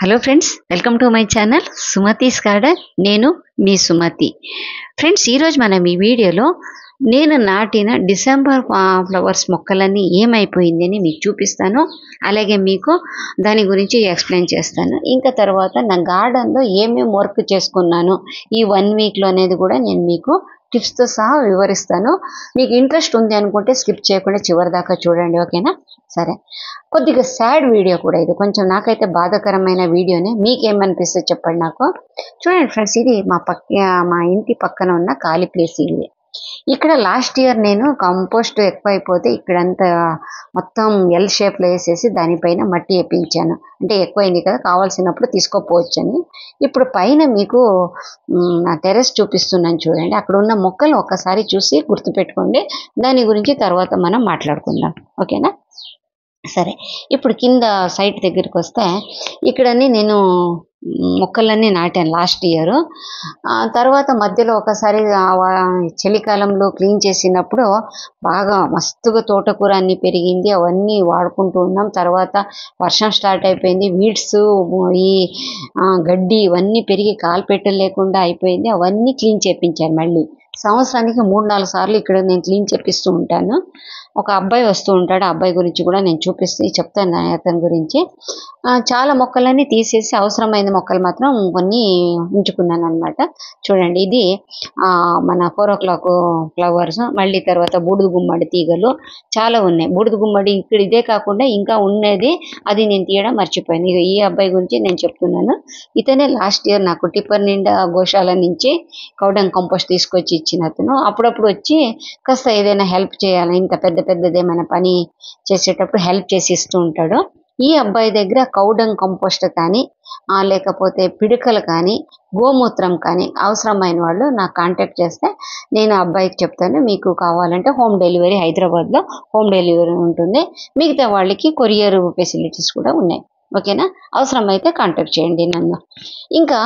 Hello friends, welcome to my channel Sumathi's garden. నేను మీ Sumathi. Friends, ఈరోజు మనం ఈ వీడియోలో నేను నాటిన డిసెంబర్ ఫ్లవర్స్ మొక్కలన్నీ ఏమైపోయింది అని మీకు చూపిస్తాను. అలాగే మీకు దాని గురించి ఎక్స్ప్లెయిన్ చేస్తాను. ఇంకా తర్వాత నా గార్డెన్లో ఏమేమి వర్క్ చేసుకున్నాను ఈ 1 వీక్లో అనేది కూడా నేను మీకు టిప్స్తో సహా వివరిస్తాను. మీకు ఇంట్రెస్ట్ ఉంది అనుకుంటే స్కిప్ చేయకుండా చివరి దాకా చూడండి, ఓకేనా? సరే, కొద్దిగా సాడ్ వీడియో కూడా ఇది, కొంచెం నాకైతే బాధాకరమైన వీడియోనే. మీకేమనిపిస్తుంది చెప్పండి నాకు. చూడండి ఫ్రెండ్స్, ఇది మా ఇంటి పక్కన ఉన్న ఖాళీ ప్లేస్. ఇది ఇక్కడ లాస్ట్ ఇయర్ నేను కంపోస్ట్ ఎక్కువైపోతే ఇక్కడంతా మొత్తం ఎల్ షేప్లో వేసేసి దానిపైన మట్టి వేపించాను. అంటే ఎక్కువైంది కదా, కావాల్సినప్పుడు తీసుకోపోవచ్చని. ఇప్పుడు పైన మీకు నా టెర్రస్ చూపిస్తున్నాను చూడండి. అక్కడ ఉన్న మొక్కలు ఒక్కసారి చూసి గుర్తుపెట్టుకోండి. దాని గురించి తర్వాత మనం మాట్లాడుకుందాం, ఓకేనా? సరే, ఇప్పుడు కింద సైట్ దగ్గరికి వస్తే ఇక్కడని నేను మొక్కలన్నీ నాటాను లాస్ట్ ఇయర్. తర్వాత మధ్యలో ఒకసారి చలికాలంలో క్లీన్ చేసినప్పుడు బాగా మస్తుగా తోటకూర అన్నీ పెరిగింది. అవన్నీ వాడుకుంటూ ఉన్నాం. తర్వాత వర్షం స్టార్ట్ అయిపోయింది. వీడ్స్, ఈ గడ్డి ఇవన్నీ పెరిగి కాలు లేకుండా అయిపోయింది. అవన్నీ క్లీన్ చేయించాను మళ్ళీ. సంవత్సరానికి 3-4 సార్లు ఇక్కడ నేను క్లీన్ చేపిస్తూ ఉంటాను. ఒక అబ్బాయి వస్తూ ఉంటాడు, ఆ అబ్బాయి గురించి కూడా నేను చెప్తాను అతని గురించి. చాలా మొక్కలన్నీ తీసేసి అవసరమైన మొక్కలు మాత్రం కొన్ని ఉంచుకున్నాను అనమాట. చూడండి, ఇది మన 4 o'clock ఫ్లవర్స్, మళ్ళీ తర్వాత బూడిద గుమ్మడి తీగలు చాలా ఉన్నాయి. బూడిద గుమ్మడి ఇక్కడ ఇదే కాకుండా ఇంకా ఉన్నది, అది నేను తీయడం మర్చిపోయాను. ఇక ఈ అబ్బాయి గురించి నేను చెప్తున్నాను. ఇతనే లాస్ట్ ఇయర్ నాకు టిప్పర్ నిండా గోశాల నుంచి కౌడంగ్ కంపోస్ట్ తీసుకొచ్చి ఇచ్చిన అతను. అప్పుడప్పుడు వచ్చి కాస్త ఏదైనా హెల్ప్ చేయాలి, ఇంత పెద్దదేమైనా పని చేసేటప్పుడు హెల్ప్ చేసి ఇస్తూ ఉంటాడు. ఈ అబ్బాయి దగ్గర కౌడంగ్ కంపోస్ట్ కానీ లేకపోతే పిడకలు కానీ గోమూత్రం కానీ అవసరమైన వాళ్ళు నాకు కాంటాక్ట్ చేస్తే నేను అబ్బాయికి చెప్తాను. మీకు కావాలంటే హోమ్ డెలివరీ, హైదరాబాద్లో హోమ్ డెలివరీ ఉంటుంది. మిగతా వాళ్ళకి కొరియర్ ఫెసిలిటీస్ కూడా ఉన్నాయి, ఓకేనా? అవసరమైతే కాంటాక్ట్ చేయండి నన్ను. ఇంకా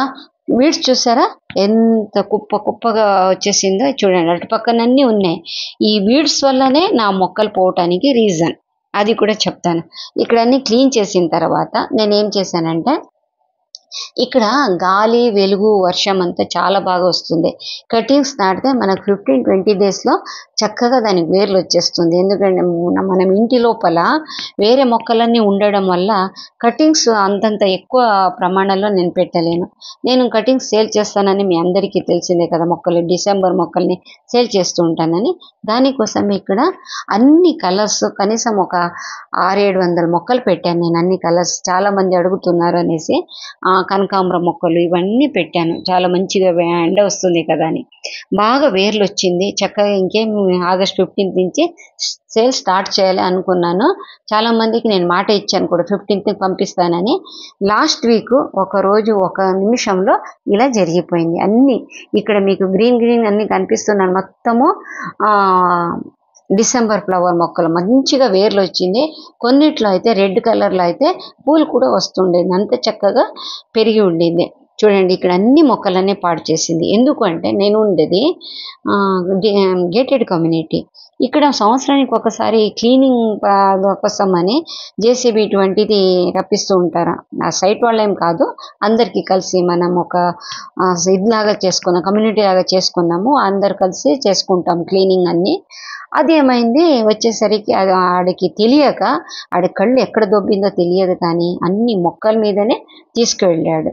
వీడ్స్ చూసారా ఎంత కుప్పగా వచ్చేసిందో చూడండి. అటు పక్కనన్నీ ఉన్నాయి. ఈ వీడ్స్ వల్లనే నా మొక్కలు పోవటానికి రీజన్, అది కూడా చెప్తాను. ఇక్కడ అన్ని క్లీన్ చేసిన తర్వాత నేనేం చేశానంటే, ఇక్కడ గాలి, వెలుగు, వర్షం అంతా చాలా బాగా వస్తుంది. కటింగ్స్ నాటితే మనకు 15-20 డేస్లో చక్కగా దానికి వేర్లు వచ్చేస్తుంది. ఎందుకంటే మనం ఇంటి లోపల వేరే మొక్కలన్నీ ఉండడం వల్ల కటింగ్స్ అంతంత ఎక్కువ ప్రమాణంలో నేను పెట్టలేను. నేను కటింగ్స్ సేల్ చేస్తానని మీ అందరికీ తెలిసిందే కదా, మొక్కలు డిసెంబర్ మొక్కల్ని సేల్ చేస్తూ ఉంటానని. దానికోసం ఇక్కడ అన్ని కలర్స్ కనీసం ఒక 600-700 మొక్కలు పెట్టాను నేను. అన్ని కలర్స్ చాలామంది అడుగుతున్నారు అనేసి కనకాంబరం మొక్కలు ఇవన్నీ పెట్టాను. చాలా మంచిగా ఎండ వస్తుంది కదా అని బాగా వేర్లు వచ్చింది. చక్కగా ఇంకేం ఆగస్ట్ 15th నుంచి సేల్ స్టార్ట్ చేయాలి అనుకున్నాను. చాలామందికి నేను మాట ఇచ్చాను కూడా 15th పంపిస్తానని. లాస్ట్ వీక్ ఒకరోజు ఒక నిమిషంలో ఇలా జరిగిపోయింది. అన్నీ ఇక్కడ మీకు గ్రీన్ అన్నీ కనిపిస్తున్నాను. మొత్తము డిసెంబర్ ఫ్లవర్ మొక్కలు మంచిగా వేర్లు వచ్చింది. కొన్నిట్లో అయితే రెడ్ కలర్లో అయితే పూలు కూడా వస్తుండేది. అంత చక్కగా పెరిగి ఉండింది. చూడండి, ఇక్కడ అన్ని మొక్కలన్నీ పాడు చేసింది. ఎందుకంటే నేను ఉండేది గేటెడ్ కమ్యూనిటీ. ఇక్కడ సంవత్సరానికి ఒకసారి క్లీనింగ్ కోసం అని జేసీబీ ఇటువంటిది రప్పిస్తూ ఉంటారు. ఆ సైట్ వాళ్ళేం కాదు, అందరికీ కలిసి మనం ఒక ఇదిలాగా చేసుకున్నాం, కమ్యూనిటీ లాగా చేసుకున్నాము. అందరు కలిసి చేసుకుంటాం క్లీనింగ్ అన్నీ. అదేమైంది, వచ్చేసరికి అది ఆడికి తెలియక ఆడి కళ్ళు ఎక్కడ దొబ్బిందో తెలియదు కానీ అన్ని మొక్కల మీదనే తీసుకువెళ్ళాడు.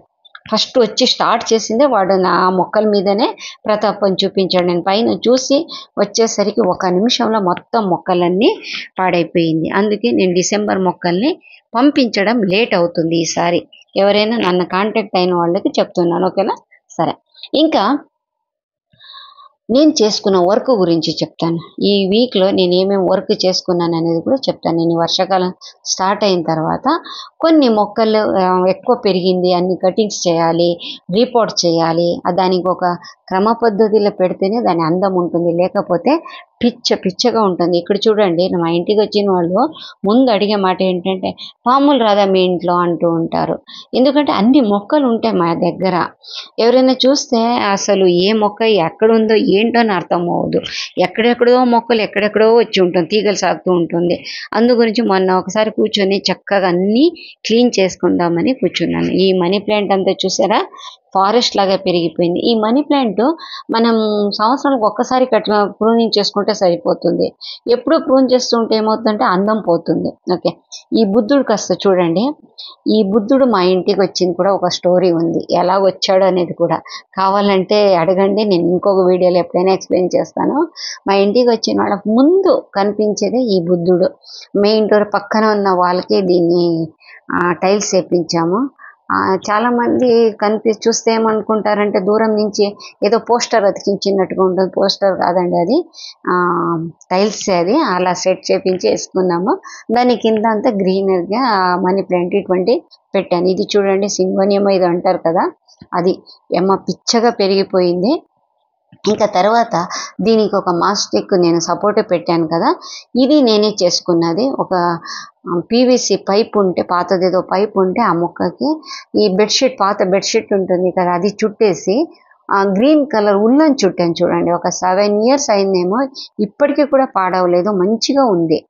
ఫస్ట్ వచ్చి స్టార్ట్ చేసిందే వాడు నా మొక్కల మీదనే ప్రతాపం చూపించాడు. నేను పైన చూసి వచ్చేసరికి 1 నిమిషంలో మొత్తం మొక్కలన్నీ పాడైపోయింది. అందుకే నేను డిసెంబర్ మొక్కల్ని పంపించడం లేట్ అవుతుంది ఈసారి. ఎవరైనా నన్ను కాంటాక్ట్ అయిన వాళ్ళకి చెప్తున్నాను, ఓకేనా? సరే, ఇంకా నేను చేసుకున్న వర్క్ గురించి చెప్తాను. ఈ వీక్లో నేను ఏమేమి వర్క్ చేసుకున్నాను అనేది కూడా చెప్తాను. నేను వర్షాకాలం స్టార్ట్ అయిన తర్వాత కొన్ని మొక్కలు ఎక్కువ పెరిగింది, అన్ని కటింగ్స్ చేయాలి, రీపోర్ట్ చేయాలి. దానికి ఒక క్రమ పద్ధతిలో పెడితేనే దాని అందం ఉంటుంది, లేకపోతే పిచ్చగా ఉంటుంది. ఇక్కడ చూడండి, మా ఇంటికి వచ్చిన వాళ్ళు ముందు అడిగే మాట ఏంటంటే, పాములు రాదా మీ ఇంట్లో అంటూ ఉంటారు. ఎందుకంటే అన్ని మొక్కలు ఉంటాయి మా దగ్గర. ఎవరైనా చూస్తే అసలు ఏ మొక్క ఎక్కడుందో ఏంటో అని అర్థం అవ్వదు. ఎక్కడెక్కడో మొక్కలు ఎక్కడెక్కడో వచ్చి ఉంటుంది, తీగలు సాగుతూ ఉంటుంది. అందు గురించి మొన్న ఒకసారి కూర్చొని చక్కగా అన్నీ క్లీన్ చేసుకుందామని కూర్చున్నాను. ఈ మనీ ప్లాంట్ అంతా చూసారా, ఫారెస్ట్ లాగా పెరిగిపోయింది. ఈ మనీ ప్లాంట్ మనం సంవత్సరానికి ఒక్కసారి ప్రూనింగ్ చేసుకుంటే సరిపోతుంది. ఎప్పుడూ ప్రూన్ చేస్తుంటే ఏమవుతుందంటే అందం పోతుంది. ఓకే, ఈ బుద్ధుడు కాస్త చూడండి. ఈ బుద్ధుడు మా ఇంటికి వచ్చింది కూడా ఒక స్టోరీ ఉంది. ఎలా వచ్చాడు అనేది కూడా కావాలంటే అడగండి, నేను ఇంకొక వీడియోలో ఎప్పుడైనా ఎక్స్ప్లెయిన్ చేస్తాను. మా ఇంటికి వచ్చిన వాళ్ళ ముందు కనిపించేదే ఈ బుద్ధుడు. మెయిన్ డోర్ పక్కన ఉన్న వాళ్ళకి దీన్ని టైల్స్ వేపించాము. చాలా మంది చూస్తే ఏమనుకుంటారంటే దూరం నుంచి ఏదో పోస్టర్ అతికించినట్టుగా ఉంటుంది. పోస్టర్ కాదండి, అది టైల్స్. అది అలా సెట్ చేపించి వేసుకున్నాము. దాని కింద అంతా గ్రీనరీగా మనీ ప్లాంట్ ఇటువంటి పెట్టాను. ఇది చూడండి, సింగోనియం ఇది అంటారు కదా, అది పిచ్చగా పెరిగిపోయింది. ఇంకా తర్వాత దీనికి ఒక మాస్టిక్ నేను సపోర్ట్ పెట్టాను కదా, ఇది నేనే చేసుకున్నది. ఒక పీవీసీ పైప్ ఉంటే, పాతదేదో పైప్ ఉంటే ఆ మొక్కకి ఈ బెడ్షీట్, పాత బెడ్షీట్ ఉంటుంది కదా, అది చుట్టేసి గ్రీన్ కలర్ ఉల్లన్ చుట్టాను. చూడండి, ఒక 7 years అయిందేమో, ఇప్పటికీ కూడా పాడవలేదు, మంచిగా ఉంది.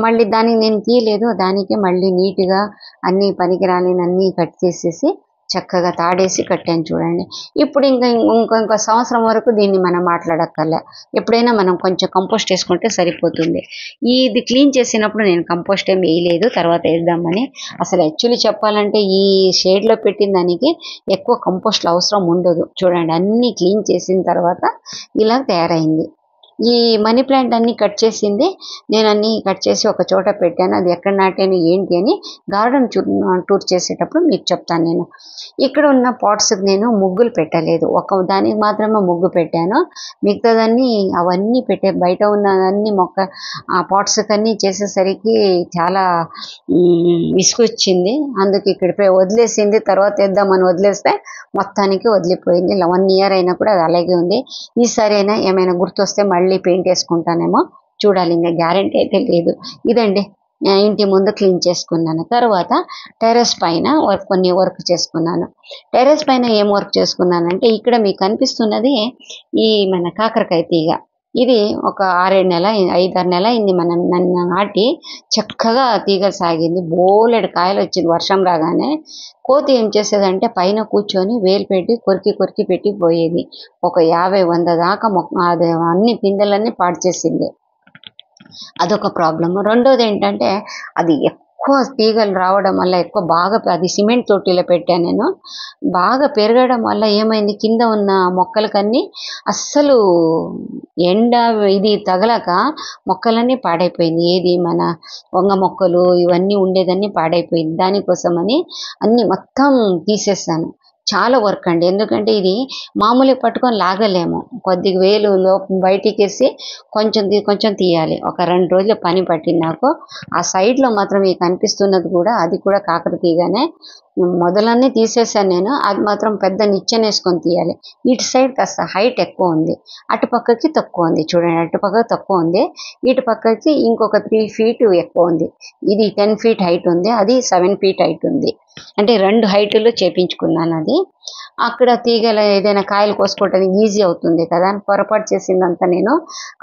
మళ్ళీ దానికి నేను తీయలేదు, దానికి మళ్ళీ నీట్గా అన్నీ పనికిరాని అన్నీ కట్ చేసేసి చక్కగా తాడేసి కట్టాను. చూడండి, ఇప్పుడు ఇంకో సంవత్సరం వరకు దీన్ని మనం మాట్లాడక్కర్లే. ఎప్పుడైనా మనం కొంచెం కంపోస్ట్ వేసుకుంటే సరిపోతుంది. ఇది క్లీన్ చేసినప్పుడు నేను కంపోస్ట్ ఏం వేయలేదు, తర్వాత వేద్దామని. అసలు యాక్చువల్లీ చెప్పాలంటే ఈ షేడ్లో పెట్టిన దానికి ఎక్కువ కంపోస్ట్లు అవసరం ఉండదు. చూడండి, అన్నీ క్లీన్ చేసిన తర్వాత ఇలా తయారైంది. ఈ మనీ ప్లాంట్ అన్ని కట్ చేసింది నేను, అన్ని కట్ చేసి ఒక చోట పెట్టాను. అది ఎక్కడ నాటాను ఏంటి అని గార్డెన్ టూర్ చేసేటప్పుడు మీకు చెప్తాను. నేను ఇక్కడ ఉన్న పాట్స్ నేను ముగ్గులు పెట్టలేదు, ఒక దానికి మాత్రమే ముగ్గు పెట్టాను. మిగతాదాన్ని అవన్నీ బయట ఉన్న అన్ని ఆ పాట్స్ కన్నీ చేసేసరికి చాలా విసుగొచ్చింది. అందుకు ఇక్కడ వదిలేసింది. తర్వాత వేద్దామని వదిలేస్తే మొత్తానికి వదిలిపోయింది. 1 year అయినా కూడా అది అలాగే ఉంది. ఈసారి అయినా ఏమైనా గుర్తొస్తే మళ్ళీ పెయింట్ వేసుకుంటానేమో, చూడాలి. ఇంకా గ్యారెంటీ అయితే లేదు. ఇదండి, ఇంటి ముందు క్లీన్ చేసుకున్నాను. తర్వాత టెర్రస్ పైన కొన్ని వర్క్ చేసుకున్నాను. టెర్రస్ పైన ఏం వర్క్ చేసుకున్నానంటే, ఇక్కడ మీకు కనిపిస్తున్నది ఈ మన కాకరకాయ తీగ. ఇది ఒక 6-7 నెల 5-6 నెల అయింది నన్ను నాటి. చక్కగా తీగ సాగింది, బోలెడు కాయలు వచ్చింది. వర్షం రాగానే కోతి ఏం చేసేదంటే పైన కూర్చొని వేలు పెట్టి కొరికి పెట్టి పోయేది. ఒక 50-100 దాకా అది అన్ని పిందెలన్నీ పాడు చేసింది. అదొక ప్రాబ్లమ్. రెండోది ఏంటంటే, అది ఎక్కువ తీగలు రావడం వల్ల బాగా అది సిమెంట్ తొట్టిలో పెట్టాను నేను. బాగా పెరగడం వల్ల ఏమైంది, కింద ఉన్న మొక్కలకన్నీ అస్సలు ఎండ ఇది తగలక మొక్కలన్నీ పాడైపోయింది. ఏది మన వంగ మొక్కలు ఇవన్నీ ఉండేదన్నీ పాడైపోయింది. దానికోసమని అన్నీ మొత్తం తీసేసాను. చాలా వర్క్ అండి, ఎందుకంటే ఇది మామూలుగా పట్టుకొని లాగలేము. కొద్దిగా వేలు బయటికి వేసి కొంచెం తీయాలి. ఒక 2 రోజుల పని పట్టింది నాకు. ఆ సైడ్లో మాత్రం మీకు కనిపిస్తున్నది కూడా, అది కూడా కాకర తీగానే. మొదలన్నీ తీసేసాను నేను. అది మాత్రం పెద్ద నిచ్చెన వేసుకొని తీయాలి. ఇటు సైడ్ కాస్త హైట్ ఎక్కువ ఉంది, అటుపక్కకి తక్కువ ఉంది. చూడండి, అటుపక్క తక్కువ ఉంది, ఇటు పక్కకి ఇంకొక 3 feet ఎక్కువ ఉంది. ఇది 10 feet హైట్ ఉంది, అది 7 feet హైట్ ఉంది. అంటే 2 హైట్లో చేపించుకున్నాను. అది అక్కడ తీగల ఏదైనా కాయలు కోసుకోవడానికి ఈజీ అవుతుంది కదా అని పొరపాటు చేసిందంతా నేను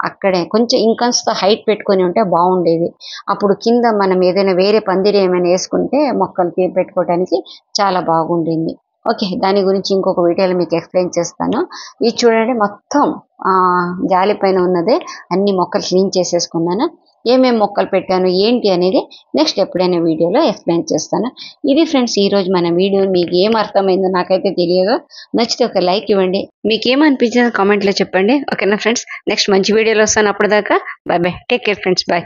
అక్కడే కొంచెం ఇంకాస్త హైట్ పెట్టుకొని ఉంటే బాగుండేది. అప్పుడు కింద మనం ఏదైనా వేరే పందిరి ఏమైనా వేసుకుంటే మొక్కలు పెట్టుకోవడానికి చాలా బాగుండింది. ఓకే, దాని గురించి ఇంకొక వీడియోలో మీకు ఎక్స్ప్లెయిన్ చేస్తాను. ఇది చూడండి, మొత్తం జాలి పైన ఉన్నదే అన్ని మొక్కలు క్లీన్ చేసేసుకున్నాను. ఏమేమి మొక్కలు పెట్టాను ఏంటి అనేది నెక్స్ట్ ఎప్పుడైనా వీడియోలో ఎక్స్ప్లెయిన్ చేస్తాను. ఇది ఫ్రెండ్స్, ఈరోజు మన వీడియో. మీకు ఏం అర్థమైందో నాకైతే తెలియదు. నచ్చితే ఒక లైక్ ఇవ్వండి. మీకు ఏమనిపించిందో కామెంట్లో చెప్పండి. ఓకేనా ఫ్రెండ్స్, నెక్స్ట్ మంచి వీడియోలో వస్తాను. అప్పటిదాకా bye bye, take care friends, bye.